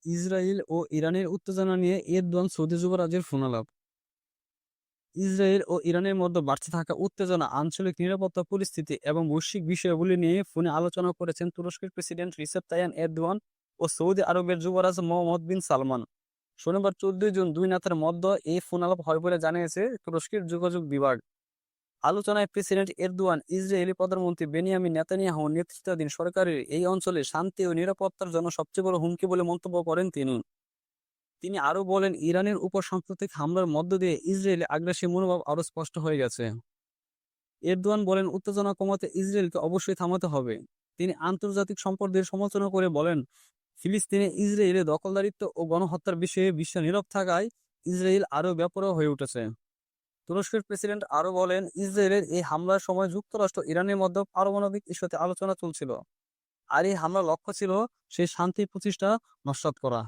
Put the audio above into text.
Israel ও ইরানের উত্তেজনা নিয়ে এরদোয়ান সৌদি যুবরাজের ফোনালাপ। ইসরায়েল ও ইরানের মধ্যে বাড়তে থাকা উত্তেজনা, আঞ্চলিক নিরাপত্তা পরিস্থিতি এবং বৈশ্বিক বিষয়গুলি নিয়ে ফোনে আলোচনা করেছেন তুরস্কের প্রেসিডেন্ট রিসেপ তাইয়ান এরদোয়ান ও সৌদি আরবের যুবরাজ মোহাম্মদ বিন সালমান। শনিবার 14 জুন দুই নেতার মধ্যে এই ফোনালাপ হয় বলে জানিয়েছে তুরস্কের যোগাযোগ বিভাগ। আলোচনায় প্রেসিডেন্ট এরদোয়ান ইসরায়েলি প্রধানমন্ত্রী বেনিয়ামিন নেতানিয়াহু নেতৃত্বাধীন সরকারের এই অঞ্চলে শান্তি ও নিরাপত্তার জন্য সবচেয়ে বড় হুমকি বলে মন্তব্য করেন তিনি। তিনি আরও বলেন, ইরানের উপর সাম্প্রতিক হামলার মধ্য দিয়ে ইসরায়েলি আগ্রাসী মনোভাব আরও স্পষ্ট হয়ে গেছে। এরদোয়ান বলেন, উত্তেজনা কমাতে ইসরায়েলকে অবশ্যই থামাতে হবে। তিনি আন্তর্জাতিক সম্প্রদায়ের সমালোচনা করে বলেন, ফিলিস্তিনে ইসরায়েলের দখলদারিত্ব ও গণহত্যার বিষয়ে বিশ্ব নীরব থাকায় ইসরায়েল আরও বেপরোয়া হয়ে উঠেছে। তুরস্কের প্রেসিডেন্ট আরও বলেন, ইসরায়েলের এই হামলার সময় যুক্তরাষ্ট্র ইরানের মধ্যে পারমাণবিক ইস্যুতে আলোচনা চলছিল, আর এই হামলার লক্ষ্য ছিল সেই শান্তি প্রতিষ্ঠা নস্যাৎ করা।